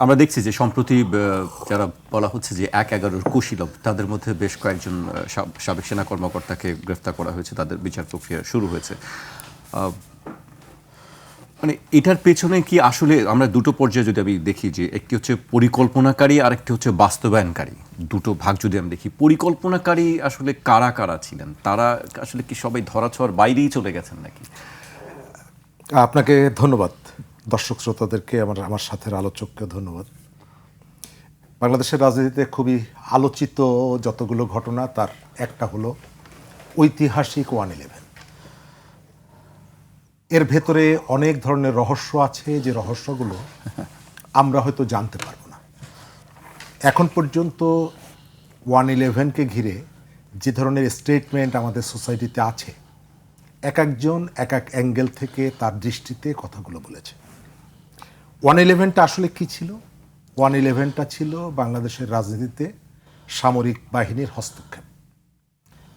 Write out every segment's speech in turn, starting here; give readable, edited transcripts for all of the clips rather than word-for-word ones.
আমরা দেখছি যে সম্প্রতি যারা বলা হচ্ছে যে ১/১১-র কুশীলব তাদের মধ্যে বেশ কয়েকজন সাবেক সেনা কর্মকর্তাকে গ্রেফতার করা হয়েছে, তাদের বিচার প্রক্রিয়া শুরু হয়েছে। মানে এটার পেছনে কি আসলে আমরা দুটো পর্যায়ে যদি আমি দেখি, যে একটি হচ্ছে পরিকল্পনাকারী আর একটি হচ্ছে বাস্তবায়নকারী, দুটো ভাগ যদি আমি দেখি, পরিকল্পনাকারী আসলে কারা কারা ছিলেন? তারা আসলে কি সবাই ধরাছোঁয়ার বাইরেই চলে গেছেন নাকি? আপনাকে ধন্যবাদ, দর্শক শ্রোতাদেরকে, আমার সাথের আলোচককে ধন্যবাদ। বাংলাদেশের রাজনীতিতে খুবই আলোচিত যতগুলো ঘটনা, তার একটা হলো ঐতিহাসিক 1/11। এর ভেতরে অনেক ধরনের রহস্য আছে, যে রহস্যগুলো আমরা হয়তো জানতে পারবো না। এখন পর্যন্ত 1/11-কে ঘিরে যে ধরনের স্টেটমেন্ট আমাদের সোসাইটিতে আছে, এক একজন এক এক অ্যাঙ্গেল থেকে তার দৃষ্টিতে কথাগুলো বলেছে। 1/11টা আসলে কি ছিল? 1/11টা ছিল বাংলাদেশের রাজনীতিতে সামরিক বাহিনীর হস্তক্ষেপ।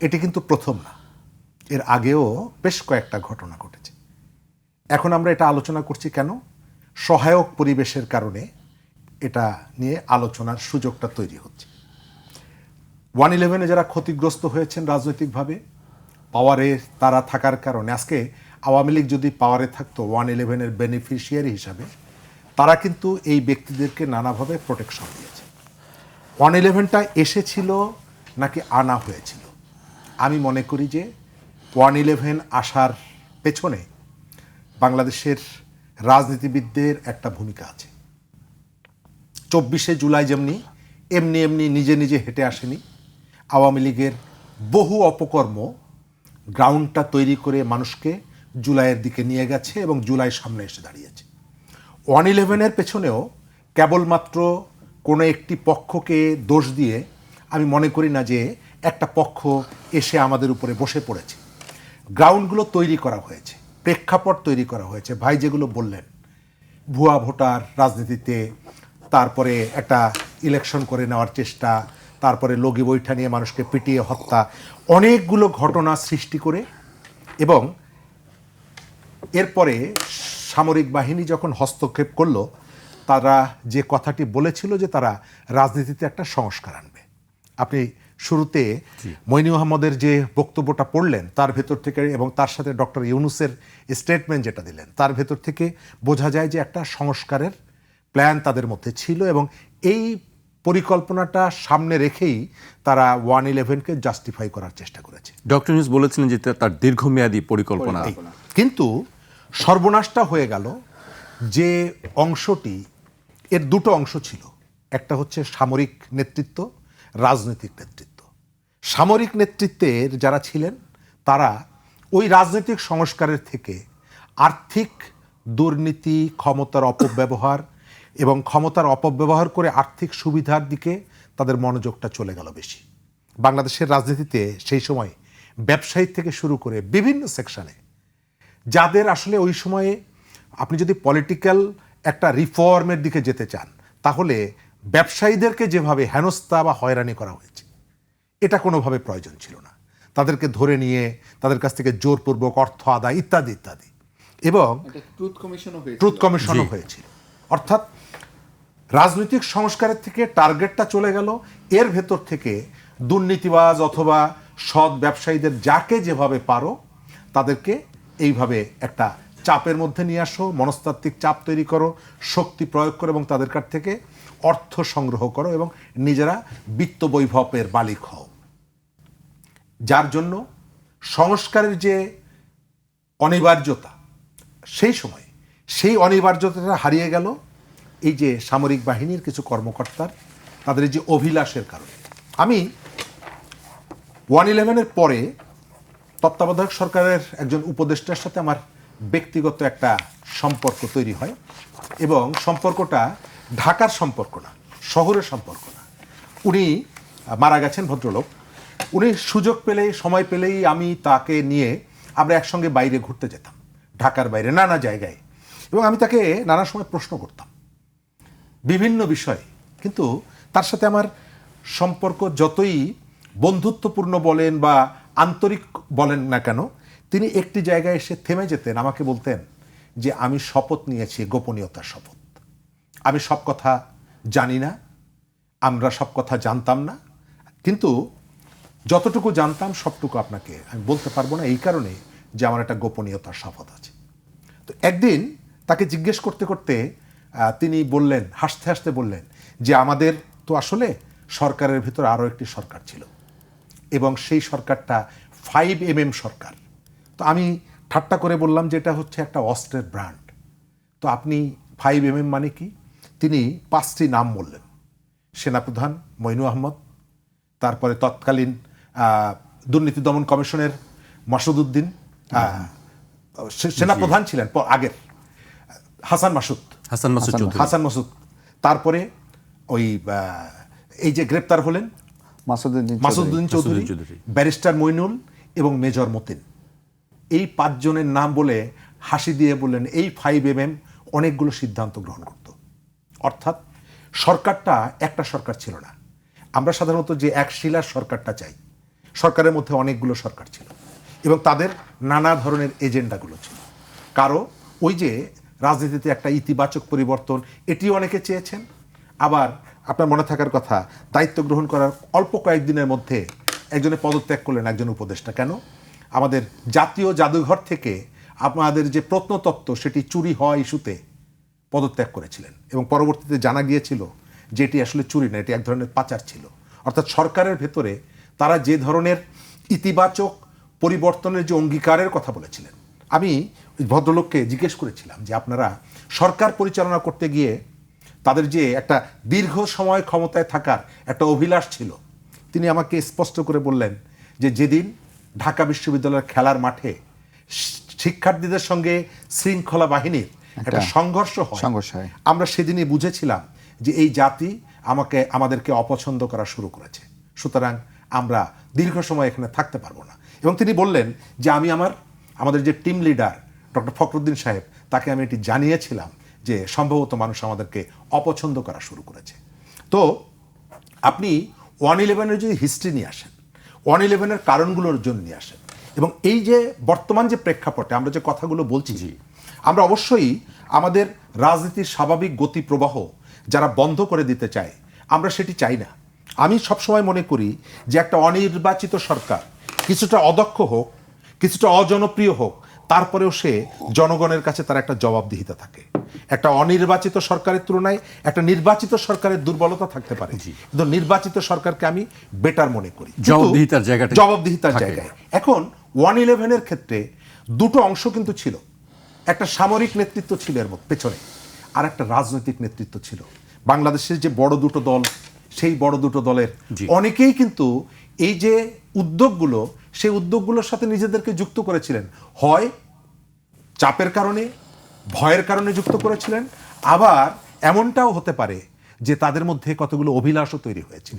এটি কিন্তু প্রথম না, এর আগেও বেশ কয়েকটা ঘটনা ঘটেছে। এখন আমরা এটা আলোচনা করছি কেন? সহায়ক পরিবেশের কারণে এটা নিয়ে আলোচনার সুযোগটা তৈরি হচ্ছে। 1/11-এ যারা ক্ষতিগ্রস্ত হয়েছেন রাজনৈতিকভাবে, পাওয়ারে তারা থাকার কারণে, আজকে আওয়ামী লীগ যদি পাওয়ারে থাকতো 1/11-এর বেনিফিশিয়ারি হিসাবে, তারা কিন্তু এই ব্যক্তিদেরকে নানাভাবে প্রোটেকশন দিয়েছে। 1/11টা এসেছিল নাকি আনা হয়েছিল? আমি মনে করি যে 1/11 আসার পেছনে বাংলাদেশের রাজনীতিবিদদের একটা ভূমিকা আছে। 24শে জুলাই যেমনি এমনি এমনি নিজে নিজে হেঁটে আসেনি। আওয়ামী লীগের বহু অপকর্ম গ্রাউন্ডটা তৈরি করে মানুষকে জুলাইয়ের দিকে নিয়ে গেছে এবং জুলাই সামনে এসে দাঁড়িয়েছে। 1/11-এর পেছনেও কেবলমাত্র কোনো একটি পক্ষকে দোষ দিয়ে আমি মনে করি না যে একটা পক্ষ এসে আমাদের উপরে বসে পড়েছে। গ্রাউন্ডগুলো তৈরি করা হয়েছে, প্রেক্ষাপট তৈরি করা হয়েছে। ভাই যেগুলো বললেন, ভুয়া ভোটার রাজনীতিতে, তারপরে একটা ইলেকশন করে নেওয়ার চেষ্টা, তারপরে লগি বৈঠা নিয়ে মানুষকে পিটিয়ে হত্যা, অনেকগুলো ঘটনা সৃষ্টি করে, এবং এরপরে সামরিক বাহিনী যখন হস্তক্ষেপ করলো, তারা যে কথাটি বলেছিল যে তারা রাজনীতিতে একটা সংস্কার আনবে। আপনি শুরুতে মইনি মোহাম্মদের যে বক্তব্যটা পড়লেন, তার ভেতর থেকে, এবং তার সাথে ডক্টর ইউনূসের স্টেটমেন্ট যেটা দিলেন, তার ভেতর থেকে বোঝা যায় যে একটা সংস্কারের প্ল্যান তাদের মধ্যে ছিল, এবং এই পরিকল্পনাটা সামনে রেখেই তারা 1/11-কে জাস্টিফাই করার চেষ্টা করেছে। ডক্টর ইউনূস বলেছিলেন যে তার দীর্ঘমেয়াদী পরিকল্পনা। কিন্তু সর্বনাশটা হয়ে গেল যে অংশটি, এর দুটো অংশ ছিল। একটা হচ্ছে সামরিক নেতৃত্ব, রাজনৈতিক নেতৃত্ব। সামরিক নেতৃত্বের যারা ছিলেন তারা ওই রাজনৈতিক সংস্কারের থেকে আর্থিক দুর্নীতি, ক্ষমতার অপব্যবহার, এবং ক্ষমতার অপব্যবহার করে আর্থিক সুবিধার দিকে তাদের মনোযোগটা চলে গেল বেশি। বাংলাদেশের রাজনীতিতে সেই সময় ব্যবসায়ী থেকে শুরু করে বিভিন্ন সেকশনে যাদের আসলে ওই সময়ে, আপনি যদি পলিটিক্যাল একটা রিফর্মের দিকে যেতে চান, তাহলে ব্যবসায়ীদেরকে যেভাবে হেনস্থা বা হয়রানি করা হয়েছে, এটা কোনোভাবে প্রয়োজন ছিল না। তাদেরকে ধরে নিয়ে তাদের কাছ থেকে জোরপূর্বক অর্থ আদায় ইত্যাদি ইত্যাদি, এবং ট্রুথ কমিশনও হয়েছিল। অর্থাৎ রাজনৈতিক সংস্কারের থেকে টার্গেটটা চলে গেল এর ভেতর থেকে দুর্নীতিবাজ অথবা সৎ ব্যবসায়ীদের যাকে যেভাবে পারো তাদেরকে এইভাবে একটা চাপের মধ্যে নিয়ে আসো, মনস্তাত্ত্বিক চাপ তৈরি করো, শক্তি প্রয়োগ করো, এবং তাদের কাছ থেকে অর্থ সংগ্রহ করো, এবং নিজেরা বিত্ত বৈভবের মালিক হও। যার জন্য সংস্কারের যে অনিবার্যতা, সেই সময় সেই অনিবার্যতাটা হারিয়ে গেল এই যে সামরিক বাহিনীর কিছু কর্মকর্তার, তাদের যে অভিলাষের কারণে। আমি 1/11-এর পরে তত্ত্বাবধায়ক সরকারের একজন উপদেষ্টার সাথে আমার ব্যক্তিগত একটা সম্পর্ক তৈরি হয়, এবং সম্পর্কটা ঢাকার সম্পর্ক না, শহরের সম্পর্ক না। উনি মারা গেছেন ভদ্রলোক। উনি সুযোগ পেলেই, সময় পেলেই আমি তাকে নিয়ে আমরা একসঙ্গে বাইরে ঘুরতে যেতাম, ঢাকার বাইরে নানা জায়গায়, এবং আমি তাকে নানা সময় প্রশ্ন করতাম বিভিন্ন বিষয়ে। কিন্তু তার সাথে আমার সম্পর্ক যতই বন্ধুত্বপূর্ণ বলেন বা আন্তরিক বলেন না কেন, তিনি একটি জায়গায় এসে থেমে যেতেন, আমাকে বলতেন যে আমি শপথ নিয়েছি, গোপনীয়তার শপথ। আমি সব কথা জানি না, আমরা সব কথা জানতাম না, কিন্তু যতটুকু জানতাম সবটুকু আপনাকে আমি বলতে পারবো না, এই কারণে যে আমার একটা গোপনীয়তার শপথ আছে। তো একদিন তাকে জিজ্ঞেস করতে করতে তিনি বললেন, হাসতে হাসতে বললেন যে আমাদের তো আসলে সরকারের ভিতর আরও একটি সরকার ছিল এবং সেই সরকারটা 5mm সরকার। তো আমি ঠাট্টা করে বললাম যে এটা হচ্ছে একটা অস্ত্রের ব্র্যান্ড। তো আপনি 5mm মানে কি? তিনি 5টি নাম বললেন। সেনাপ্রধান মইনু আহমদ, তারপরে তৎকালীন দুর্নীতি দমন কমিশনের মাসুদউদ্দিন, সেনাপ্রধান ছিলেন আগের, হাসান মাসুদ, হাসান মাসুদ, তারপরে ওই এই যে গ্রেপ্তার হলেন মাসুদউদ্দিন চৌধুরী, ব্যারিস্টার মইনুল এবং মেজর মতিন। এই 5 জনের নাম বলে হাসি দিয়ে বললেন এই 5mm অনেকগুলো সিদ্ধান্ত গ্রহণ করত। অর্থাৎ সরকারটা একটা সরকার ছিল না। আমরা সাধারণত যে এক শিলার সরকারটা চাই, সরকারের মধ্যে অনেকগুলো সরকার ছিল এবং তাদের নানা ধরনের এজেন্ডাগুলো ছিল। কারো ওই যে রাজনীতিতে একটা ইতিবাচক পরিবর্তন, এটিও অনেকে চেয়েছেন। আবার আপনার মনে থাকার কথা, দায়িত্ব গ্রহণ করার অল্প কয়েকদিনের মধ্যে একজনে পদত্যাগ করলেন, একজন উপদেষ্টা। কেন? আমাদের জাতীয় জাদুঘর থেকে আপনাদের যে প্রত্নতত্ত্ব সেটি চুরি হওয়া ইস্যুতে পদত্যাগ করেছিলেন এবং পরবর্তীতে জানা গিয়েছিল যে এটি আসলে চুরি না, এটি এক ধরনের পাচার ছিল। অর্থাৎ সরকারের ভেতরে তারা যে ধরনের ইতিবাচক পরিবর্তনের যে অঙ্গীকারের কথা বলেছিলেন, আমি ভদ্রলোককে জিজ্ঞেস করেছিলাম যে আপনারা সরকার পরিচালনা করতে গিয়ে তাদের যে একটা দীর্ঘ সময় ক্ষমতায় থাকার একটা অভিলাষ ছিল, তিনি আমাকে স্পষ্ট করে বললেন যে যেদিন ঢাকা বিশ্ববিদ্যালয়ের খেলার মাঠে শিক্ষার্থীদের সঙ্গে শৃঙ্খলা বাহিনীর একটা সংঘর্ষ হয়, আমরা সেদিনই বুঝেছিলাম যে এই জাতি আমাদেরকে অপছন্দ করা শুরু করেছে, সুতরাং আমরা দীর্ঘ সময় এখানে থাকতে পারবো না। এবং তিনি বললেন যে আমি আমাদের যে টিম লিডার ডক্টর ফখরুদ্দিন সাহেব, তাকে আমি এটি জানিয়েছিলাম যে সম্ভবত মানুষ আমাদেরকে অপছন্দ করা শুরু করেছে। তো আপনি 111-এর যদি হিস্ট্রি নিয়ে আসেন, 111-এর কারণগুলোর জন্য নিয়ে আসেন, এবং এই যে বর্তমান যে প্রেক্ষাপটে আমরা যে কথাগুলো বলছি, আমরা অবশ্যই আমাদের রাজনীতির স্বাভাবিক গতি প্রবাহ যারা বন্ধ করে দিতে চায়, আমরা সেটি চাই না। আমি সবসময় মনে করি যে একটা অনির্বাচিত সরকার কিছুটা অদক্ষ হোক, কিছুটা অজনপ্রিয় হোক, তারপরেও সে জনগণের কাছে তার একটা জবাবদিহিতা থাকে। একটা অনির্বাচিত সরকারের তুলনায় একটা নির্বাচিত সরকারের দুর্বলতা থাকতে পারে, কিন্তু নির্বাচিত সরকারকে আমি বেটার মনে করি জবাবদিহিতার জায়গায়। এখন 111-এর ক্ষেত্রে দুটো অংশ কিন্তু ছিল, একটা সামরিক নেতৃত্ব ছিল এর পেছনে, আর একটা রাজনৈতিক নেতৃত্ব ছিল। বাংলাদেশের যে বড় দুটো দল, সেই বড় দুটো দলের অনেকেই কিন্তু এই যে উদ্যোগগুলো, সেই উদ্যোগগুলোর সাথে নিজেদেরকে যুক্ত করেছিলেন, হয় চাপের কারণে, ভয়ের কারণে যুক্ত করেছিলেন, আবার এমনটাও হতে পারে যে তাদের মধ্যে কতগুলো অভিলাষও তৈরি হয়েছে।